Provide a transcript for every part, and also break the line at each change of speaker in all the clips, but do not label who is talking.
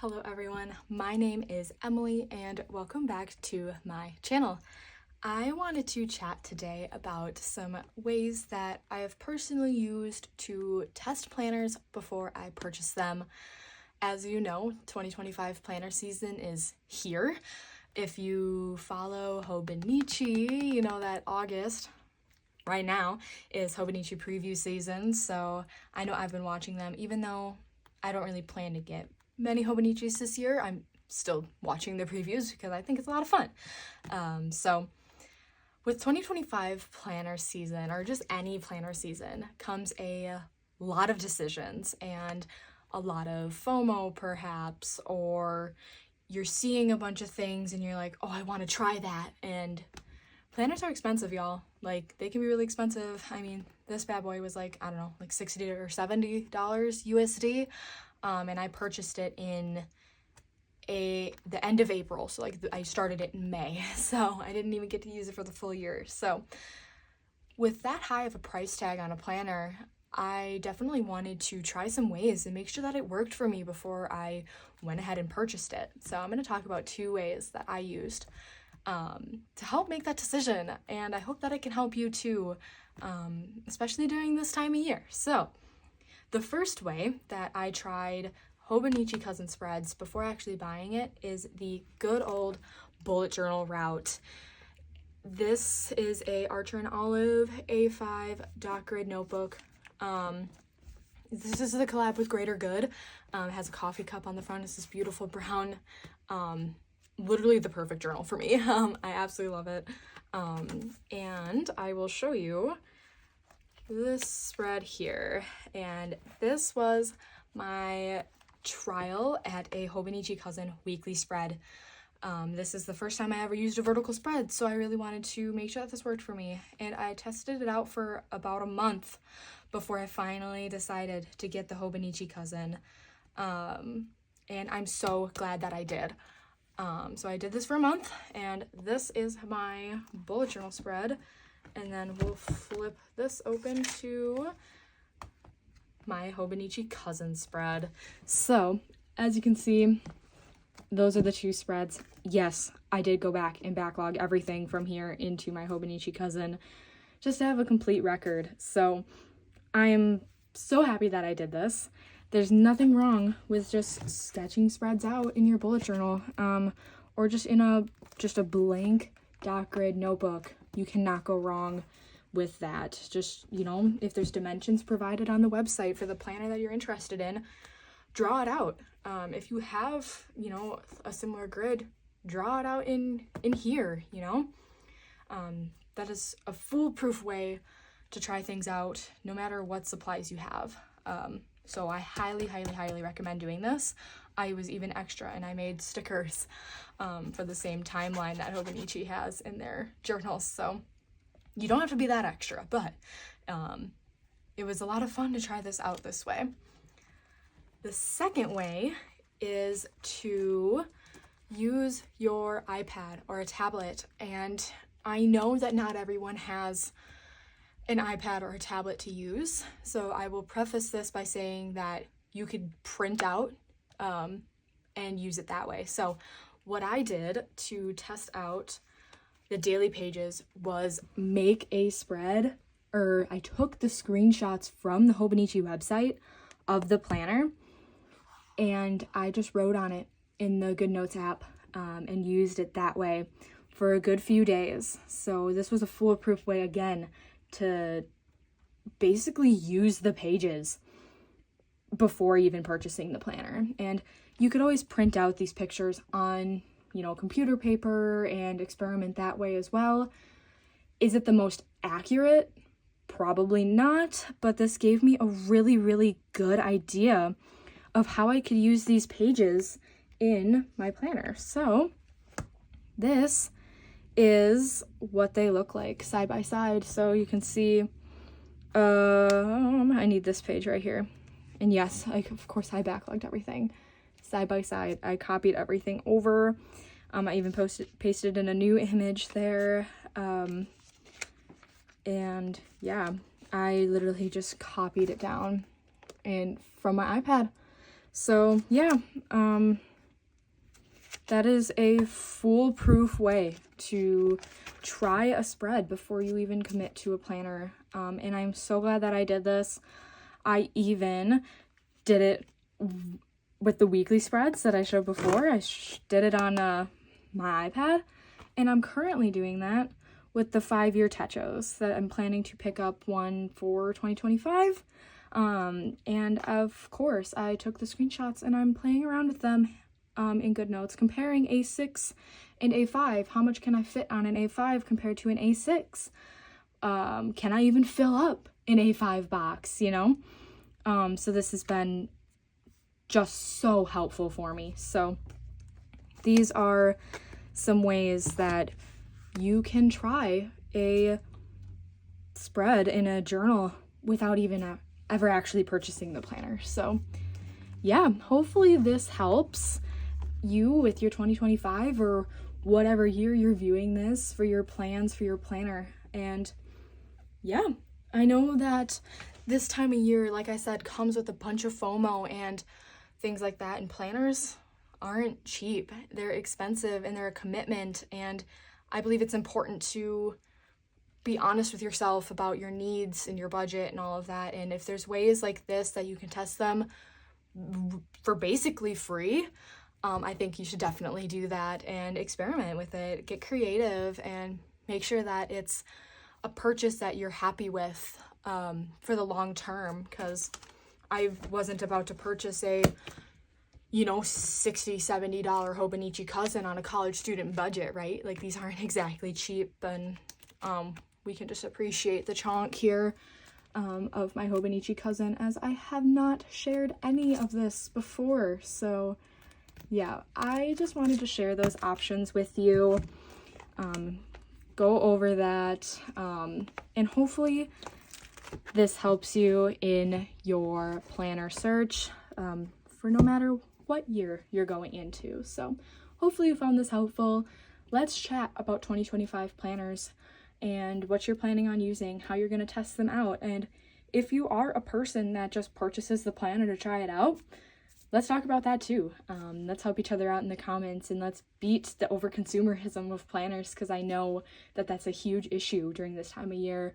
Hello everyone, my name is Emily and welcome back to my channel. I wanted to chat today about some ways that I have personally used to test planners before I purchase them. As you know, 2025 planner season is here. If you follow Hobonichi, you know that August right now is Hobonichi preview season, so I know I've been watching them even though I don't really plan to get many Hobonichis this year. I'm still watching the previews because I think it's a lot of fun. So with 2025 planner season, or just any planner season, comes a lot of decisions and a lot of FOMO perhaps, or you're seeing a bunch of things and you're like, oh, I want to try that. And planners are expensive, y'all. Like, they can be really expensive. I mean, this bad boy was like, I don't know, like $60 or $70 USD. And I purchased it in the end of April. So like I started it in May. So I didn't even get to use it for the full year. So with that high of a price tag on a planner, I definitely wanted to try some ways and make sure that it worked for me before I went ahead and purchased it. So I'm going to talk about 2 ways that I used to help make that decision. And I hope that it can help you too, especially during this time of year. So the first way that I tried Hobonichi Cousin Spreads before actually buying it is the good old bullet journal route. This is a Archer and Olive A5 dot grid notebook. This is the collab with Greater Good. It has a coffee cup on the front. It's this beautiful brown, literally the perfect journal for me. I absolutely love it. And I will show you this spread here, and this was my trial at a Hobonichi Cousin weekly spread. This is the first time I ever used a vertical spread, so I really wanted to make sure that this worked for me, and I tested it out for about a month before I finally decided to get the Hobonichi Cousin, and I'm so glad that I did. So I did this for a month, and this is my bullet journal spread. And then we'll flip this open to my Hobonichi Cousin spread. So, as you can see, those are the 2 spreads. Yes, I did go back and backlog everything from here into my Hobonichi Cousin just to have a complete record. So, I am so happy that I did this. There's nothing wrong with just sketching spreads out in your bullet journal, or just in a blank dot grid notebook. You cannot go wrong with that. Just, you know, if there's dimensions provided on the website for the planner that you're interested in, draw it out. If you have, you know, a similar grid, draw it out in here, you know. That is a foolproof way to try things out, no matter what supplies you have. So I highly, highly, highly recommend doing this. I was even extra and I made stickers for the same timeline that Hobonichi has in their journals. So you don't have to be that extra, but it was a lot of fun to try this out this way. The second way is to use your iPad or a tablet. And I know that not everyone has an iPad or a tablet to use. So I will preface this by saying that you could print out and use it that way. So what I did to test out the daily pages was make a spread, or I took the screenshots from the Hobonichi website of the planner and I just wrote on it in the GoodNotes app and used it that way for a good few days. So this was a foolproof way again to basically use the pages before even purchasing the planner. And you could always print out these pictures on, you know, computer paper and experiment that way as well. Is it the most accurate? Probably not, but this gave me a really, really good idea of how I could use these pages in my planner. So this is what they look like side by side. So you can see, I need this page right here. And yes, of course I backlogged everything side by side. I copied everything over. I even pasted in a new image there. And yeah, I literally just copied it down and from my iPad. So yeah, that is a foolproof way to try a spread before you even commit to a planner. And I'm so glad that I did this. I even did it with the weekly spreads that I showed before. I did it on my iPad, and I'm currently doing that with the 5-year Techos that I'm planning to pick up one for 2025. And of course, I took the screenshots and I'm playing around with them in GoodNotes, comparing A6 and A5. How much can I fit on an A5 compared to an A6? Can I even fill up an A5 box, you know? So this has been just so helpful for me. So these are some ways that you can try a spread in a journal without even ever actually purchasing the planner. So yeah, hopefully this helps you with your 2025 or whatever year you're viewing this for your plans for your planner. And yeah, I know that this time of year, like I said, comes with a bunch of FOMO and things like that, and planners aren't cheap. They're expensive and they're a commitment, and I believe it's important to be honest with yourself about your needs and your budget and all of that. And if there's ways like this that you can test them for basically free, I think you should definitely do that and experiment with it. Get creative and make sure that it's a purchase that you're happy with for the long term, because I wasn't about to purchase a $60-$70 Hobonichi Cousin on a college student budget, right? Like, these aren't exactly cheap, and we can just appreciate the chonk here of my Hobonichi Cousin, as I have not shared any of this before. So yeah, I just wanted to share those options with you, go over that, and hopefully this helps you in your planner search for no matter what year you're going into. So hopefully you found this helpful. Let's chat about 2025 planners and what you're planning on using, how you're going to test them out. And if you are a person that just purchases the planner to try it out, let's talk about that too. Let's help each other out in the comments, and let's beat the overconsumerism of planners, because I know that that's a huge issue during this time of year.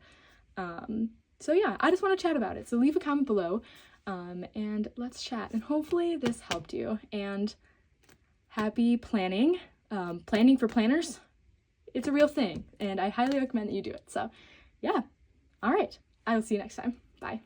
So yeah, I just want to chat about it. So leave a comment below, and let's chat. And hopefully this helped you. And happy planning. Planning for planners, it's a real thing, and I highly recommend that you do it. So yeah, all right, I will see you next time. Bye.